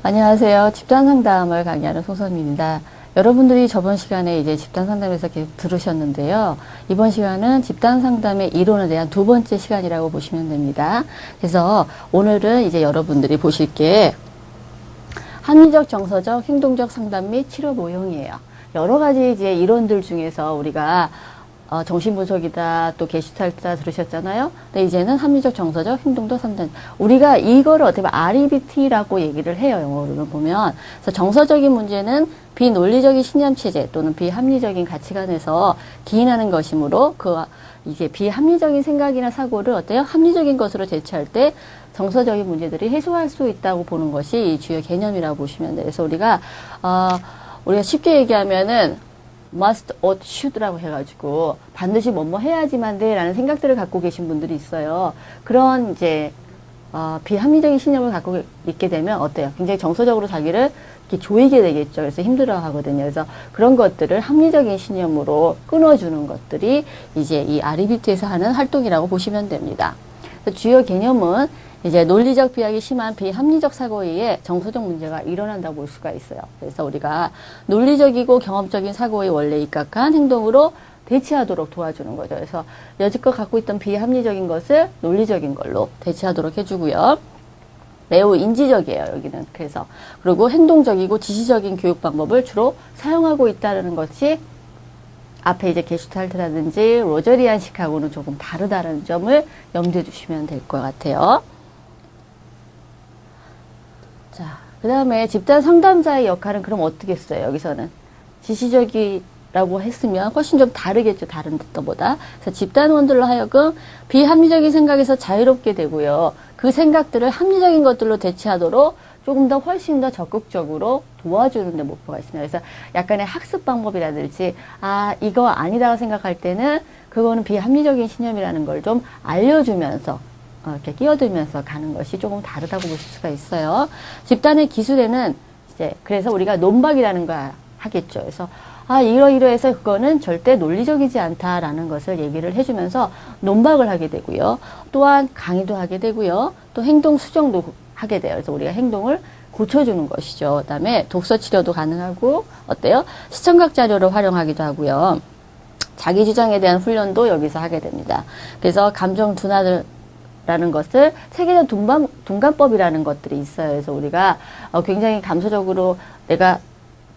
안녕하세요. 집단 상담을 강의하는 송선미입니다. 여러분들이 저번 시간에 이제 집단 상담에서 계속 들으셨는데요. 이번 시간은 집단 상담의 이론에 대한 두 번째 시간이라고 보시면 됩니다. 그래서 오늘은 이제 여러분들이 보실 게 합리적, 정서적, 행동적 상담 및 치료 모형이에요. 여러 가지 이제 이론들 중에서 우리가 정신분석이다, 또 게슈탈트다 들으셨잖아요. 근데 이제는 합리적, 정서적, 행동적 상담. 우리가 이거를 어떻게 보면 REBT라고 얘기를 해요. 영어로는 보면. 그래서 정서적인 문제는 비논리적인 신념체제 또는 비합리적인 가치관에서 기인하는 것이므로 이게 비합리적인 생각이나 사고를 어때요? 합리적인 것으로 대체할 때 정서적인 문제들이 해소할 수 있다고 보는 것이 이 주요 개념이라고 보시면 돼요. 그래서 우리가 쉽게 얘기하면은 must, ought, should라고 해가지고 반드시 뭐뭐 해야지만 돼라는 생각들을 갖고 계신 분들이 있어요. 그런 이제 비합리적인 신념을 갖고 있게 되면 어때요? 굉장히 정서적으로 자기를 이렇게 조이게 되겠죠. 그래서 힘들어 하거든요. 그래서 그런 것들을 합리적인 신념으로 끊어주는 것들이 이제 이 REBT에서 하는 활동이라고 보시면 됩니다. 주요 개념은 이제 논리적 비약이 심한 비합리적 사고에 의해 정서적 문제가 일어난다고 볼 수가 있어요. 그래서 우리가 논리적이고 경험적인 사고에 원래 입각한 행동으로 대체하도록 도와주는 거죠. 그래서 여지껏 갖고 있던 비합리적인 것을 논리적인 걸로 대체하도록 해주고요. 매우 인지적이에요, 여기는. 그래서 그리고 행동적이고 지시적인 교육 방법을 주로 사용하고 있다는 것이 앞에 이제 게슈탈트라든지 로저리안식하고는 조금 다르다는 점을 염두에 두시면 될 것 같아요. 자, 그 다음에 집단 상담자의 역할은 그럼 어떻게 했어요? 여기서는 지시적이라고 했으면 훨씬 좀 다르겠죠. 다른 것보다. 그래서 집단원들로 하여금 비합리적인 생각에서 자유롭게 되고요. 그 생각들을 합리적인 것들로 대체하도록 조금 더 훨씬 더 적극적으로 도와주는 데 목표가 있습니다. 그래서 약간의 학습 방법이라든지 이거 아니다고 생각할 때는 그거는 비합리적인 신념이라는 걸 좀 알려주면서 이렇게 끼어들면서 가는 것이 조금 다르다고 보실 수가 있어요. 집단의 기술에는 이제 그래서 우리가 논박이라는 걸 하겠죠. 그래서 이러이러해서 그거는 절대 논리적이지 않다라는 것을 얘기를 해주면서 논박을 하게 되고요. 또한 강의도 하게 되고요. 또 행동 수정도 하게 돼요. 그래서 우리가 행동을 고쳐주는 것이죠. 그다음에 독서 치료도 가능하고 어때요? 시청각 자료를 활용하기도 하고요. 자기 주장에 대한 훈련도 여기서 하게 됩니다. 그래서 감정 둔화를 라는 것을 체계적 둔감법이라는 것들이 있어요. 그래서 우리가 굉장히 감소적으로 내가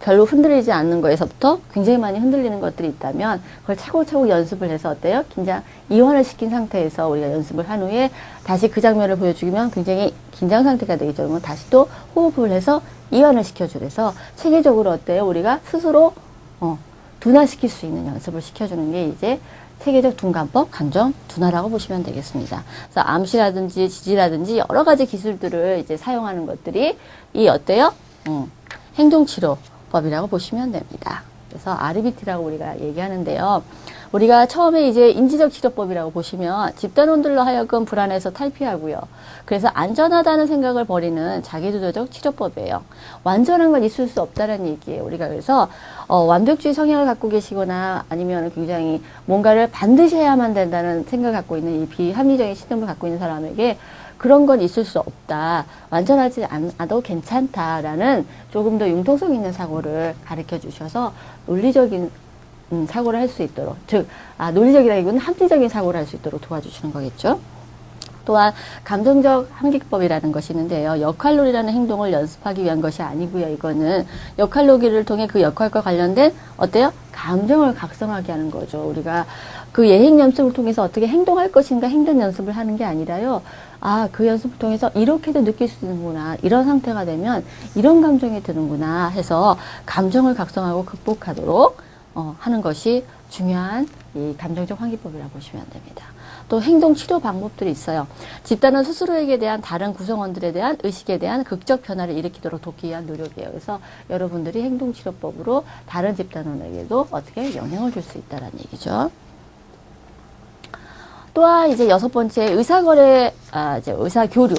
별로 흔들리지 않는 거에서부터 굉장히 많이 흔들리는 것들이 있다면 그걸 차곡차곡 연습을 해서 어때요? 긴장 이완을 시킨 상태에서 우리가 연습을 한 후에 다시 그 장면을 보여주면 굉장히 긴장 상태가 되겠죠. 그러면 다시 또 호흡을 해서 이완을 시켜주래서 체계적으로 어때요? 우리가 스스로 둔화시킬 수 있는 연습을 시켜주는 게 이제 체계적 둔감법, 감정 둔화라고 보시면 되겠습니다. 그래서 암시라든지 지지라든지 여러 가지 기술들을 이제 사용하는 것들이 어때요? 행동치료법이라고 보시면 됩니다. 그래서 REBT라고 우리가 얘기하는데요. 우리가 처음에 이제 인지적 치료법이라고 보시면 집단원들로 하여금 불안해서 탈피하고요. 그래서 안전하다는 생각을 버리는 자기주도적 치료법이에요. 완전한 건 있을 수 없다는 얘기예요. 우리가 그래서 완벽주의 성향을 갖고 계시거나 아니면 굉장히 뭔가를 반드시 해야만 된다는 생각을 갖고 있는 이 비합리적인 신념을 갖고 있는 사람에게 그런 건 있을 수 없다. 완전하지 않아도 괜찮다라는 조금 더 융통성 있는 사고를 가르쳐 주셔서 논리적인 사고를 할 수 있도록, 즉 논리적이라기보다는 합리적인 사고를 할 수 있도록 도와주시는 거겠죠. 또한 감정적 함기법이라는 것이 있는데요. 역할놀이라는 행동을 연습하기 위한 것이 아니고요. 이거는 역할놀이를 통해 그 역할과 관련된 어때요? 감정을 각성하게 하는 거죠. 우리가 그 예행 연습을 통해서 어떻게 행동할 것인가 행동 연습을 하는 게 아니라요. 그 연습을 통해서 이렇게도 느낄 수 있는구나. 이런 상태가 되면 이런 감정이 드는구나 해서 감정을 각성하고 극복하도록 하는 것이 중요한 이 감정적 환기법이라고 보시면 됩니다. 또 행동 치료 방법들이 있어요. 집단은 스스로에게 대한 다른 구성원들에 대한 의식에 대한 극적 변화를 일으키도록 돕기 위한 노력이에요. 그래서 여러분들이 행동 치료법으로 다른 집단원에게도 어떻게 영향을 줄 수 있다는 얘기죠. 또한 이제 6번째 의사거래, 이제 의사교류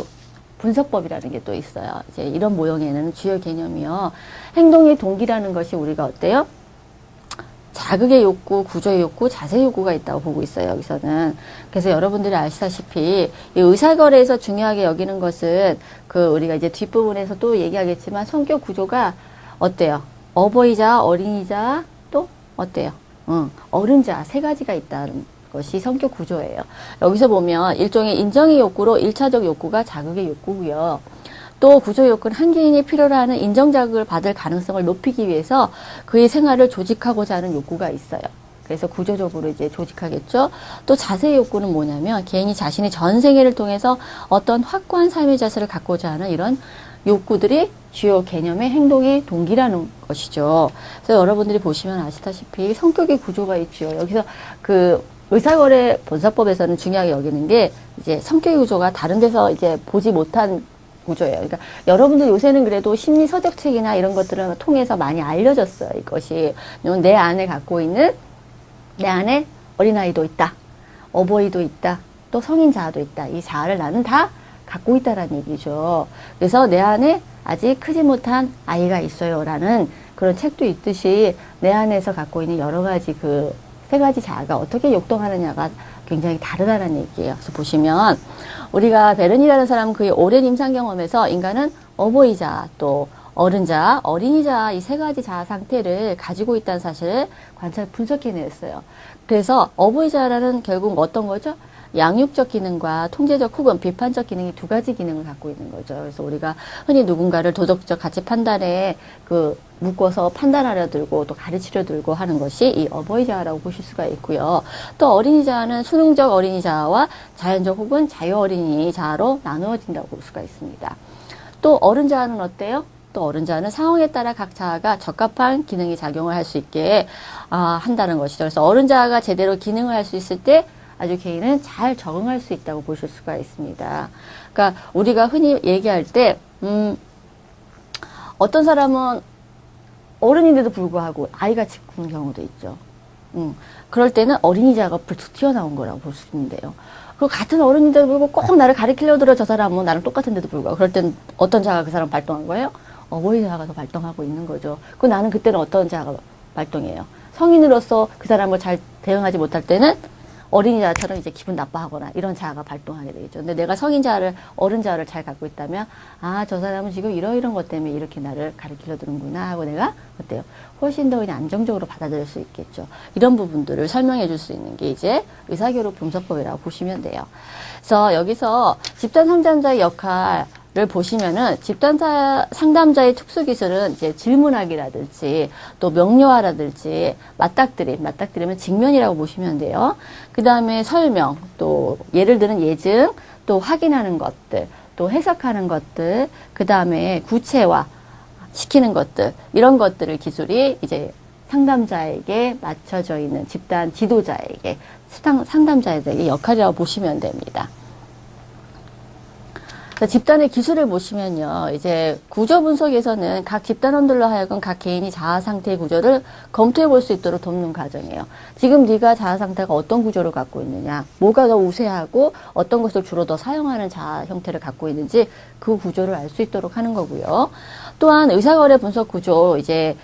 분석법이라는 게 또 있어요. 이제 이런 모형에는 주요 개념이요. 행동의 동기라는 것이 우리가 어때요? 자극의 욕구, 구조의 욕구, 자세 욕구가 있다고 보고 있어요. 여기서는. 그래서 여러분들이 아시다시피 이 의사거래에서 중요하게 여기는 것은 그 우리가 이제 뒷부분에서 또 얘기하겠지만 성격 구조가 어때요? 어버이자, 어린이자, 또 어때요? 어른자 세 가지가 있다는 것이 성격 구조예요. 여기서 보면 일종의 인정의 욕구로 1차적 욕구가 자극의 욕구고요. 또 구조 욕구는 한 개인이 필요로 하는 인정 자극을 받을 가능성을 높이기 위해서 그의 생활을 조직하고자 하는 욕구가 있어요. 그래서 구조적으로 이제 조직하겠죠. 또 자세 욕구는 뭐냐면 개인이 자신의 전 생애를 통해서 어떤 확고한 삶의 자세를 갖고자 하는 이런 욕구들이 주요 개념의 행동의 동기라는 것이죠. 그래서 여러분들이 보시면 아시다시피 성격의 구조가 있죠. 여기서 그 의사거래 본사법에서는 중요하게 여기는 게 이제 성격의 구조가 다른 데서 이제 보지 못한 구조예요. 그러니까 여러분들 요새는 그래도 심리 서적책이나 이런 것들을 통해서 많이 알려졌어요. 이것이 내 안에 갖고 있는 내 안에 어린아이도 있다. 어버이도 있다. 또 성인 자아도 있다. 이 자아를 나는 다 갖고 있다라는 얘기죠. 그래서 내 안에 아직 크지 못한 아이가 있어요. 라는 그런 책도 있듯이 내 안에서 갖고 있는 여러 가지 그 세 가지 자아가 어떻게 역동하느냐가 굉장히 다르다는 얘기예요. 그래서 보시면 우리가 베른이라는 사람은 그의 오랜 임상 경험에서 인간은 어버이자 또 어른자, 어린이자 이 세 가지 자아 상태를 가지고 있다는 사실을 관찰 분석해냈어요. 그래서 어버이자라는 결국 어떤 거죠? 양육적 기능과 통제적 혹은 비판적 기능이 두 가지 기능을 갖고 있는 거죠. 그래서 우리가 흔히 누군가를 도덕적 가치 판단에 그 묶어서 판단하려 들고 또 가르치려 들고 하는 것이 이 어버이자아라고 보실 수가 있고요. 또 어린이자아는 수능적 어린이자아와 자연적 혹은 자유 어린이자아로 나누어진다고 볼 수가 있습니다. 또 어른자아는 어때요? 또 어른자아는 상황에 따라 각 자아가 적합한 기능이 작용을 할 수 있게 한다는 것이죠. 그래서 어른자아가 제대로 기능을 할 수 있을 때 아주 개인은 잘 적응할 수 있다고 보실 수가 있습니다. 그러니까 우리가 흔히 얘기할 때 어떤 사람은 어른인데도 불구하고 아이같이 구는 경우도 있죠. 그럴 때는 어린이자가 불쑥 튀어나온 거라고 볼 수 있는데요. 그리고 같은 어른인데도 불구하고 꼭 나를 가리키려 들어 저 사람은 나랑 똑같은데도 불구하고 그럴 때는 어떤 자아가 그 사람 발동한 거예요? 어버이자아가 더 발동하고 있는 거죠. 그 나는 그때는 어떤 자아가 발동해요? 성인으로서 그 사람을 잘 대응하지 못할 때는 어린이자처럼 이제 기분 나빠하거나 이런 자아가 발동하게 되겠죠. 근데 내가 성인 자아를, 어른 자아를 잘 갖고 있다면, 저 사람은 지금 이런 것 때문에 이렇게 나를 가르치려 드는구나 하고 내가 어때요? 훨씬 더 그냥 안정적으로 받아들일 수 있겠죠. 이런 부분들을 설명해 줄 수 있는 게 이제 의사교육 분석법이라고 보시면 돼요. 그래서 여기서 집단 상담자의 역할을 보시면은 집단 상담자의 특수 기술은 이제 질문하기라든지 또 명료화라든지 맞닥뜨리면 직면이라고 보시면 돼요. 그 다음에 설명, 또 예를 들은 예증, 또 확인하는 것들, 또 해석하는 것들, 그 다음에 구체화 시키는 것들, 이런 것들을 기술이 이제 상담자에게 맞춰져 있는 집단 지도자에게 상담자에게 역할이라고 보시면 됩니다. 집단의 기술을 보시면요, 이제 구조 분석에서는 각 집단원들로 하여금 각 개인이 자아 상태의 구조를 검토해 볼 수 있도록 돕는 과정이에요. 지금 네가 자아 상태가 어떤 구조를 갖고 있느냐, 뭐가 더 우세하고 어떤 것을 주로 더 사용하는 자아 형태를 갖고 있는지 그 구조를 알 수 있도록 하는 거고요. 또한 의사거래 분석 구조, 이제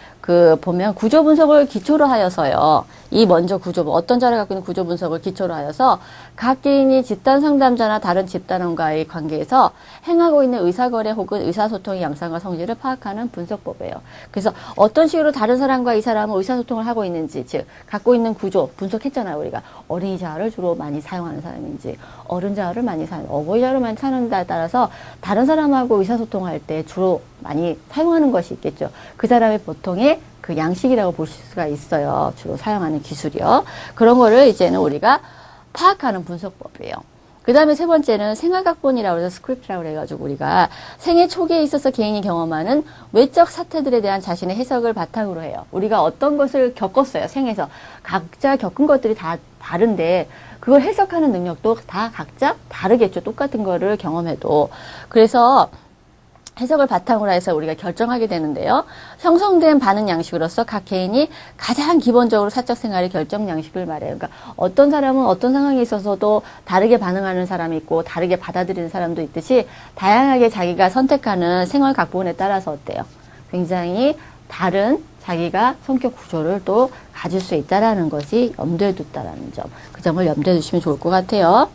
보면 구조 분석을 기초로 하여서요. 이 먼저 구조, 어떤 자를 갖고 있는 구조 분석을 기초로 하여서 각 개인이 집단 상담자나 다른 집단원과의 관계에서 행하고 있는 의사거래 혹은 의사소통의 양상과 성질을 파악하는 분석법이에요. 그래서 어떤 식으로 다른 사람과 이 사람은 의사소통을 하고 있는지, 즉 갖고 있는 구조 분석했잖아요. 우리가 어린이 자아를 주로 많이 사용하는 사람인지, 어른 자아를 많이 어버이 자아를 많이 사용하는다에 따라서 다른 사람하고 의사소통할 때 주로 많이 사용하는 것이 있겠죠. 그 사람의 보통의 그 양식이라고 볼 수가 있어요. 주로 사용하는 기술이요. 그런 거를 이제는 우리가 파악하는 분석법이에요. 그 다음에 세 번째는 생활각본이라고 해서 스크립트라고 해가지고 우리가 생애 초기에 있어서 개인이 경험하는 외적 사태들에 대한 자신의 해석을 바탕으로 해요. 우리가 어떤 것을 겪었어요. 생에서. 각자 겪은 것들이 다 다른데 그걸 해석하는 능력도 다 각자 다르겠죠. 똑같은 거를 경험해도. 그래서 해석을 바탕으로 해서 우리가 결정하게 되는데요. 형성된 반응 양식으로서 각 개인이 가장 기본적으로 사적 생활의 결정 양식을 말해요. 그러니까 어떤 사람은 어떤 상황에 있어서도 다르게 반응하는 사람이 있고 다르게 받아들이는 사람도 있듯이 다양하게 자기가 선택하는 생활 각본에 따라서 어때요? 굉장히 다른 자기가 성격 구조를 또 가질 수 있다라는 것이 염두에 뒀다라는 점, 그 점을 염두에 두시면 좋을 것 같아요.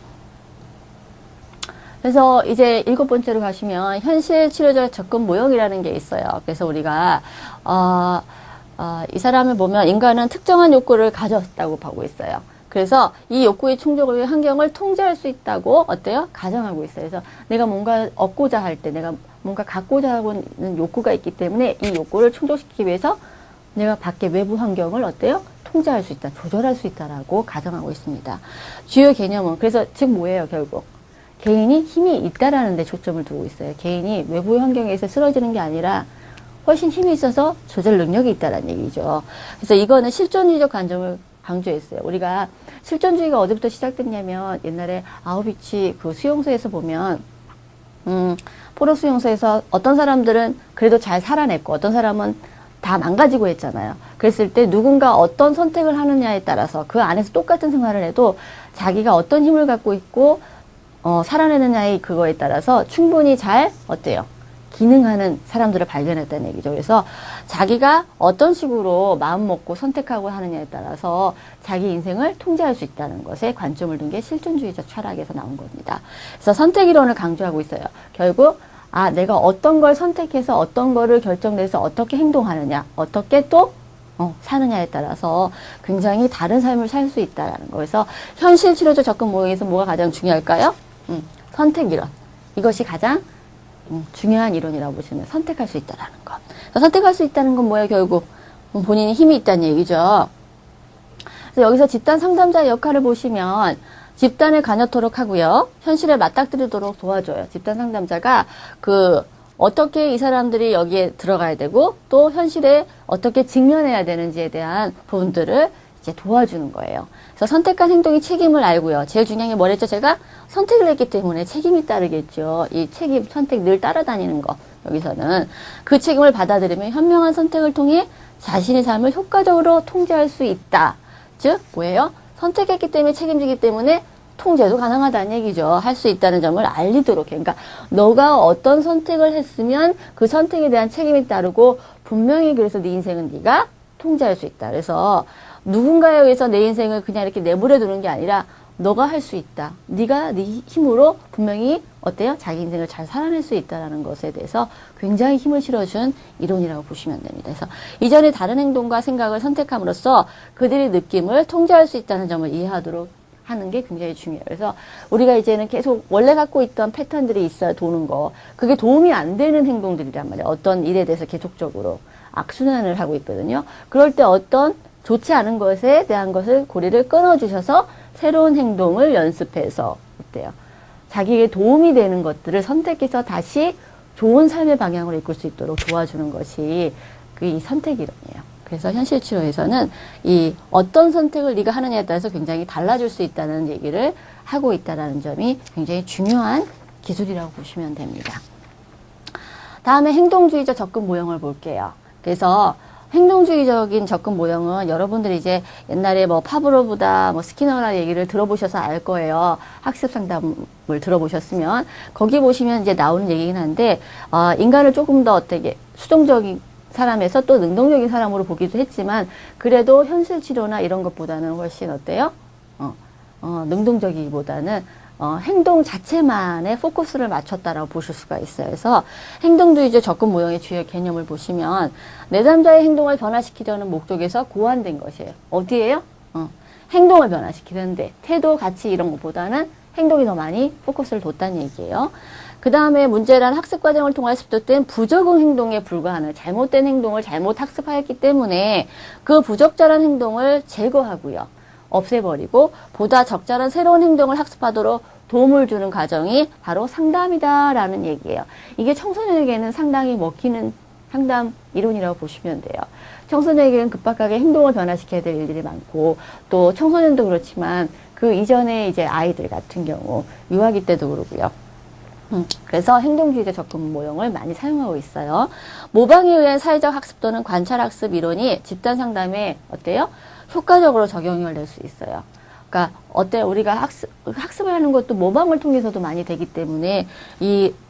그래서 이제 7번째로 가시면 현실 치료적 접근 모형이라는 게 있어요. 그래서 우리가 이 사람을 보면 인간은 특정한 욕구를 가졌다고 보고 있어요. 그래서 이 욕구의 충족을 위해 환경을 통제할 수 있다고 어때요? 가정하고 있어요. 그래서 내가 뭔가 얻고자 할 때, 내가 뭔가 갖고자 하는 욕구가 있기 때문에 이 욕구를 충족시키기 위해서 내가 밖에 외부 환경을 어때요? 통제할 수 있다, 조절할 수 있다라고 가정하고 있습니다. 주요 개념은 그래서 즉 뭐예요, 결국? 개인이 힘이 있다라는 데 초점을 두고 있어요. 개인이 외부의 환경에서 쓰러지는 게 아니라 훨씬 힘이 있어서 조절 능력이 있다라는 얘기죠. 그래서 이거는 실존주의적 관점을 강조했어요. 우리가 실존주의가 어디부터 시작됐냐면 옛날에 아우비치 그 수용소에서 보면 포로 수용소에서 어떤 사람들은 그래도 잘 살아냈고 어떤 사람은 다 망가지고 했잖아요. 그랬을 때 누군가 어떤 선택을 하느냐에 따라서 그 안에서 똑같은 생활을 해도 자기가 어떤 힘을 갖고 있고 살아내느냐의 그거에 따라서 충분히 잘 어때요? 기능하는 사람들을 발견했다는 얘기죠. 그래서 자기가 어떤 식으로 마음 먹고 선택하고 하느냐에 따라서 자기 인생을 통제할 수 있다는 것에 관점을 둔 게 실존주의적 철학에서 나온 겁니다. 그래서 선택 이론을 강조하고 있어요. 결국 내가 어떤 걸 선택해서 어떤 거를 결정내서 어떻게 행동하느냐, 어떻게 또 사느냐에 따라서 굉장히 다른 삶을 살 수 있다는 거. 그래서 현실 치료적 접근 모형에서 뭐가 가장 중요할까요? 선택 이론. 이것이 가장 중요한 이론이라고 보시면 선택할 수 있다는 것. 선택할 수 있다는 건 뭐예요? 결국 본인이 힘이 있다는 얘기죠. 그래서 여기서 집단 상담자의 역할을 보시면 집단을 가녀토록 하고요. 현실에 맞닥뜨리도록 도와줘요. 집단 상담자가 어떻게 이 사람들이 여기에 들어가야 되고 또 현실에 어떻게 직면해야 되는지에 대한 부분들을 이제 도와주는 거예요. 그래서 선택한 행동이 책임을 알고요. 제일 중요한 게 뭐랬죠? 제가 선택을 했기 때문에 책임이 따르겠죠. 이 책임, 선택 늘 따라다니는 거. 여기서는 그 책임을 받아들이면 현명한 선택을 통해 자신의 삶을 효과적으로 통제할 수 있다. 즉 뭐예요? 선택했기 때문에 책임지기 때문에 통제도 가능하다는 얘기죠. 할 수 있다는 점을 알리도록 해요. 그러니까 너가 어떤 선택을 했으면 그 선택에 대한 책임이 따르고 분명히 그래서 네 인생은 네가 통제할 수 있다. 그래서 누군가에 의해서 내 인생을 그냥 이렇게 내버려 두는 게 아니라 너가 할 수 있다. 네가 네 힘으로 분명히 어때요? 자기 인생을 잘 살아낼 수 있다는 것에 대해서 굉장히 힘을 실어준 이론이라고 보시면 됩니다. 그래서 이전에 다른 행동과 생각을 선택함으로써 그들의 느낌을 통제할 수 있다는 점을 이해하도록 하는 게 굉장히 중요해요. 그래서 우리가 이제는 계속 원래 갖고 있던 패턴들이 있어야 도는 거. 그게 도움이 안 되는 행동들이란 말이에요. 어떤 일에 대해서 계속적으로 악순환을 하고 있거든요. 그럴 때 어떤 좋지 않은 것에 대한 것을 고리를 끊어주셔서 새로운 행동을 연습해서 어때요? 자기에게 도움이 되는 것들을 선택해서 다시 좋은 삶의 방향으로 이끌 수 있도록 도와주는 것이 이 선택이론이에요. 그래서 현실 치료에서는 이 어떤 선택을 네가 하느냐에 따라서 굉장히 달라질 수 있다는 얘기를 하고 있다는 점이 굉장히 중요한 기술이라고 보시면 됩니다. 다음에 행동주의적 접근 모형을 볼게요. 그래서 행동주의적인 접근 모형은 여러분들이 이제 옛날에 파브로브다, 스키너라 얘기를 들어보셔서 알 거예요. 학습 상담을 들어보셨으면. 거기 보시면 이제 나오는 얘기긴 한데, 인간을 조금 더 어떻게 수동적인 사람에서 또 능동적인 사람으로 보기도 했지만, 그래도 현실 치료나 이런 것보다는 훨씬 어때요? 능동적이기보다는 행동 자체만에 포커스를 맞췄다라고 보실 수가 있어요. 그래서 행동주의적 접근 모형의 주요 개념을 보시면 내담자의 행동을 변화시키려는 목적에서 고안된 것이에요. 어디에요? 행동을 변화시키는데 태도, 가치 이런 것보다는 행동이 더 많이 포커스를 뒀다는 얘기예요. 그 다음에 문제란 학습 과정을 통해 습득된 부적응 행동에 불과하는 잘못된 행동을 잘못 학습하였기 때문에 그 부적절한 행동을 제거하고요. 없애버리고 보다 적절한 새로운 행동을 학습하도록 도움을 주는 과정이 바로 상담이다라는 얘기예요. 이게 청소년에게는 상당히 먹히는 상담 이론이라고 보시면 돼요. 청소년에게는 급박하게 행동을 변화시켜야 될 일들이 많고 또 청소년도 그렇지만 그 이전에 이제 아이들 같은 경우 유아기 때도 그러고요. 그래서 행동주의적 접근 모형을 많이 사용하고 있어요. 모방에 의한 사회적 학습 또는 관찰 학습 이론이 집단 상담에 어때요? 효과적으로 적용을 낼 수 있어요. 그러니까 어때요? 우리가 학습을 하는 것도 모방을 통해서도 많이 되기 때문에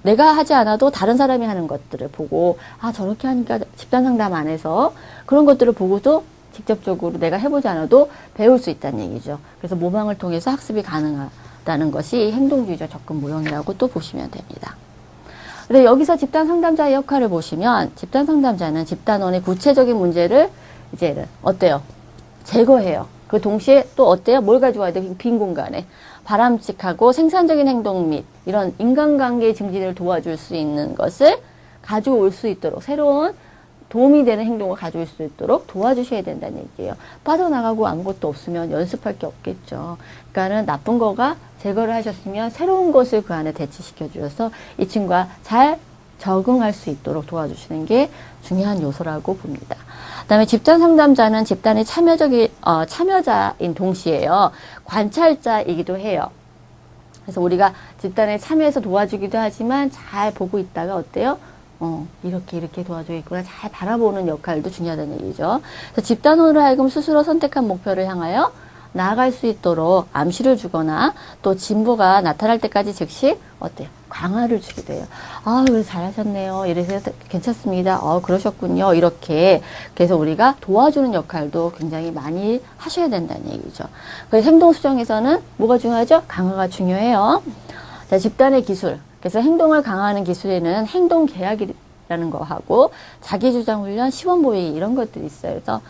내가 하지 않아도 다른 사람이 하는 것들을 보고 저렇게 하니까 집단 상담 안에서 그런 것들을 보고도 직접적으로 내가 해보지 않아도 배울 수 있다는 얘기죠. 그래서 모방을 통해서 학습이 가능하다는 것이 행동주의적 접근 모형이라고 또 보시면 됩니다. 근데 여기서 집단 상담자의 역할을 보시면 집단 상담자는 집단원의 구체적인 문제를 이제는 어때요? 제거해요. 그 동시에 또 어때요? 뭘 가져와야 돼? 빈 공간에 바람직하고 생산적인 행동 및 이런 인간관계 증진을 도와줄 수 있는 것을 가져올 수 있도록 새로운 도움이 되는 행동을 가져올 수 있도록 도와주셔야 된다는 얘기예요. 빠져나가고 아무것도 없으면 연습할 게 없겠죠. 그러니까는 나쁜 거가 제거를 하셨으면 새로운 것을 그 안에 대치시켜 주셔서 이 친구가 잘 적응할 수 있도록 도와주시는 게 중요한 요소라고 봅니다. 그다음에 집단 상담자는 집단의 참여자인 동시에요. 관찰자이기도 해요. 그래서 우리가 집단에 참여해서 도와주기도 하지만 잘 보고 있다가 어때요? 이렇게 도와주겠구나. 잘 바라보는 역할도 중요하다는 얘기죠. 그래서 집단원으로 하여금 스스로 선택한 목표를 향하여 나아갈 수 있도록 암시를 주거나 또 진보가 나타날 때까지 즉시 어때요? 강화를 주기도 해요. 그래 잘하셨네요. 이래서 괜찮습니다. 그러셨군요. 이렇게 그래서 우리가 도와주는 역할도 굉장히 많이 하셔야 된다는 얘기죠. 그래서 행동 수정에서는 뭐가 중요하죠? 강화가 중요해요. 자, 집단의 기술. 그래서 행동을 강화하는 기술에는 행동 계약이라는 거 하고 자기주장 훈련, 시범 보이기 이런 것들이 있어요. 그래서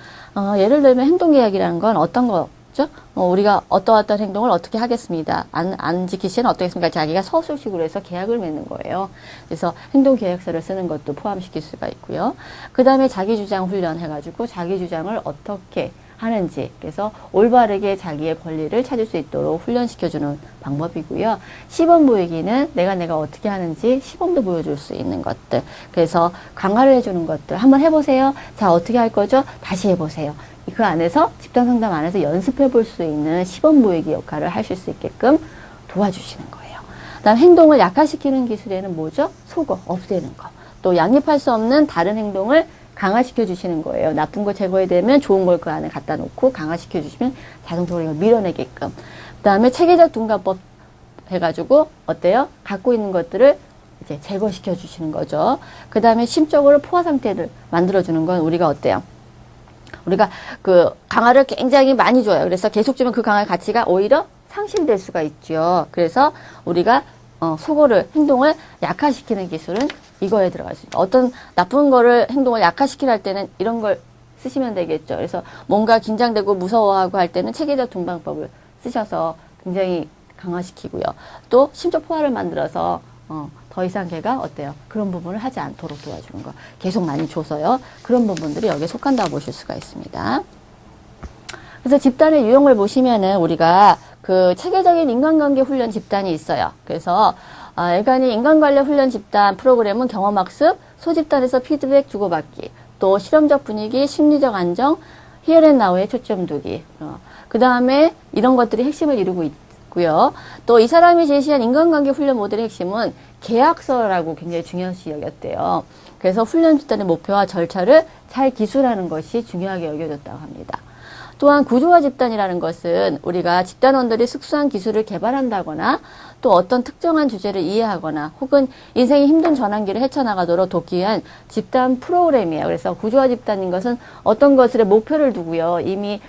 예를 들면 행동 계약이라는 건 어떤 거 우리가 어떠한 행동을 어떻게 하겠습니다. 안 지키시면 어떻겠습니까? 자기가 서술식으로 해서 계약을 맺는 거예요. 그래서 행동 계약서를 쓰는 것도 포함시킬 수가 있고요. 그 다음에 자기주장 훈련 해가지고 자기주장을 어떻게 하는지 그래서 올바르게 자기의 권리를 찾을 수 있도록 훈련시켜주는 방법이고요. 시범 보이기는 내가 어떻게 하는지 시범도 보여줄 수 있는 것들 그래서 강화를 해주는 것들 한번 해보세요. 자 어떻게 할 거죠? 다시 해보세요. 그 안에서 집단 상담 안에서 연습해 볼 수 있는 시범 보이기 역할을 하실 수 있게끔 도와주시는 거예요. 그다음 행동을 약화시키는 기술에는 뭐죠? 속어, 없애는 거. 또 양립할 수 없는 다른 행동을 강화시켜 주시는 거예요. 나쁜 거 제거해야 되면 좋은 걸 그 안에 갖다 놓고 강화시켜 주시면 자동적으로 이걸 밀어내게끔. 그다음에 체계적 둔감법 해가지고 어때요? 갖고 있는 것들을 이제 제거시켜 주시는 거죠. 그다음에 심적으로 포화 상태를 만들어 주는 건 우리가 어때요? 우리가 그 강화를 굉장히 많이 줘요. 그래서 계속 주면 그 강화의 가치가 오히려 상실될 수가 있죠. 그래서 우리가 속어를 행동을 약화시키는 기술은 이거에 들어갈 수 있어요. 어떤 나쁜 거를 행동을 약화시키려 할 때는 이런 걸 쓰시면 되겠죠. 그래서 뭔가 긴장되고 무서워하고 할 때는 체계적 둔방법을 쓰셔서 굉장히 강화시키고요. 또 심적 포화를 만들어서 더 이상 걔가 어때요? 그런 부분을 하지 않도록 도와주는 거. 계속 많이 줘서요. 그런 부분들이 여기에 속한다고 보실 수가 있습니다. 그래서 집단의 유형을 보시면은 우리가 그 체계적인 인간관계 훈련 집단이 있어요. 그래서 애간이 인간관계 훈련 집단 프로그램은 경험학습, 소집단에서 피드백 주고받기, 또 실험적 분위기, 심리적 안정, 히어앤나우에 초점 두기. 그 다음에 이런 것들이 핵심을 이루고 있고요. 또 이 사람이 제시한 인간관계 훈련 모델의 핵심은 계약서라고 굉장히 중요시 여겼대요. 그래서 훈련 집단의 목표와 절차를 잘 기술하는 것이 중요하게 여겨졌다고 합니다. 또한 구조화 집단이라는 것은 우리가 집단원들이 특수한 기술을 개발한다거나 또 어떤 특정한 주제를 이해하거나 혹은 인생의 힘든 전환기를 헤쳐나가도록 돕기 위한 집단 프로그램이에요. 그래서 구조화 집단인 것은 어떤 것들의 목표를 두고요. 이미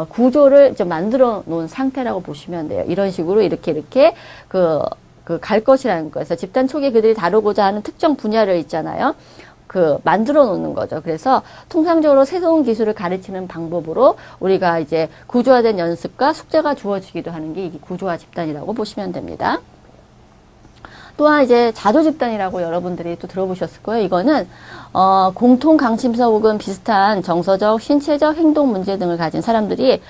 구조를 좀 만들어 놓은 상태라고 보시면 돼요. 이런 식으로 이렇게 갈 것이라는 거예요. 그래서 집단 초기에 그들이 다루고자 하는 특정 분야를 있잖아요. 만들어 놓는 거죠. 그래서 통상적으로 새로운 기술을 가르치는 방법으로 우리가 이제 구조화된 연습과 숙제가 주어지기도 하는 게 이 구조화 집단이라고 보시면 됩니다. 또한 이제 자조 집단이라고 여러분들이 또 들어보셨을 거예요. 이거는 공통 강심서 혹은 비슷한 정서적, 신체적 행동 문제 등을 가진 사람들이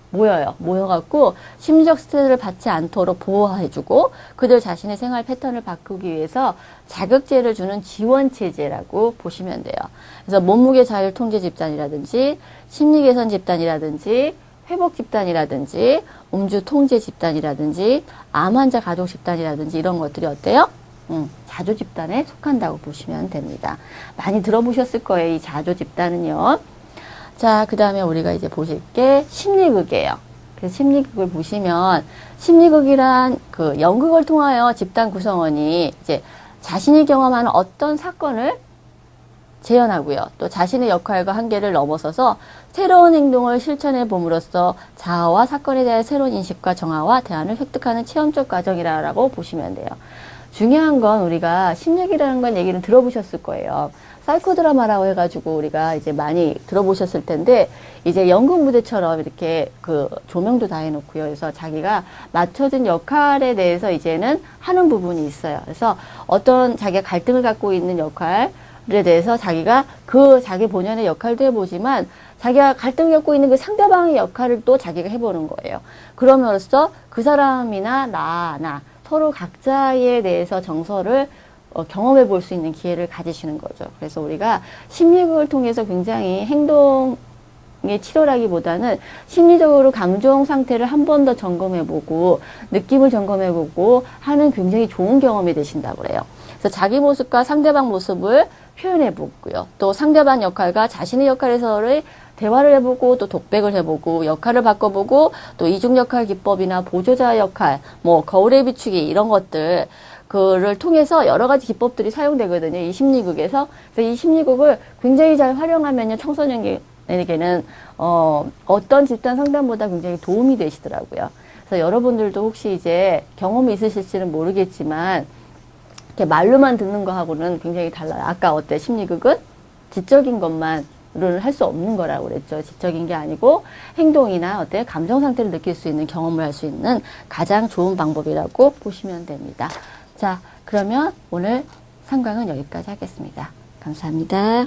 모여갖고 심리적 스트레스를 받지 않도록 보호해주고 그들 자신의 생활 패턴을 바꾸기 위해서 자극제를 주는 지원체제라고 보시면 돼요. 그래서 몸무게 자율 통제 집단이라든지 심리 개선 집단이라든지 회복 집단이라든지 음주 통제 집단이라든지 암 환자 가족 집단이라든지 이런 것들이 어때요? 자조 집단에 속한다고 보시면 됩니다. 많이 들어보셨을 거예요. 이 자조 집단은요. 자, 그 다음에 우리가 이제 보실 게 심리극이에요. 그래서 심리극을 보시면 심리극이란 그 연극을 통하여 집단 구성원이 이제 자신이 경험하는 어떤 사건을 재현하고요. 또 자신의 역할과 한계를 넘어서서 새로운 행동을 실천해 봄으로써 자아와 사건에 대한 새로운 인식과 정화와 대안을 획득하는 체험적 과정이라고 보시면 돼요. 중요한 건 우리가 심리학이라는 건 얘기는 들어보셨을 거예요. 사이코 드라마라고 해가지고 우리가 이제 많이 들어보셨을 텐데, 이제 연극 무대처럼 이렇게 그 조명도 다 해놓고요. 그래서 자기가 맞춰진 역할에 대해서 이제는 하는 부분이 있어요. 그래서 어떤 자기가 갈등을 갖고 있는 역할에 대해서 자기가 그 자기 본연의 역할도 해보지만 자기가 갈등을 갖고 있는 그 상대방의 역할을 또 자기가 해보는 거예요. 그럼으로써 그 사람이나 나 서로 각자에 대해서 정서를 경험해 볼 수 있는 기회를 가지시는 거죠. 그래서 우리가 심리극을 통해서 굉장히 행동의 치료라기보다는 심리적으로 감정 상태를 한 번 더 점검해보고 느낌을 점검해보고 하는 굉장히 좋은 경험이 되신다고 그래요. 그래서 자기 모습과 상대방 모습을 표현해보고요. 또 상대방 역할과 자신의 역할에서의 대화를 해보고 또 독백을 해보고 역할을 바꿔보고 또 이중역할 기법이나 보조자 역할, 뭐 거울에 비추기 이런 것들 그를 통해서 여러 가지 기법들이 사용되거든요. 이 심리극에서. 그래서 이 심리극을 굉장히 잘 활용하면요. 청소년에게는 어떤 집단 상담보다 굉장히 도움이 되시더라고요. 그래서 여러분들도 혹시 이제 경험이 있으실지는 모르겠지만 이렇게 말로만 듣는 거하고는 굉장히 달라요. 아까 어때? 심리극은 지적인 것만으로는 할 수 없는 거라고 그랬죠. 지적인 게 아니고 행동이나 어때? 감정 상태를 느낄 수 있는 경험을 할 수 있는 가장 좋은 방법이라고 보시면 됩니다. 자, 그러면 오늘 상강은 여기까지 하겠습니다. 감사합니다.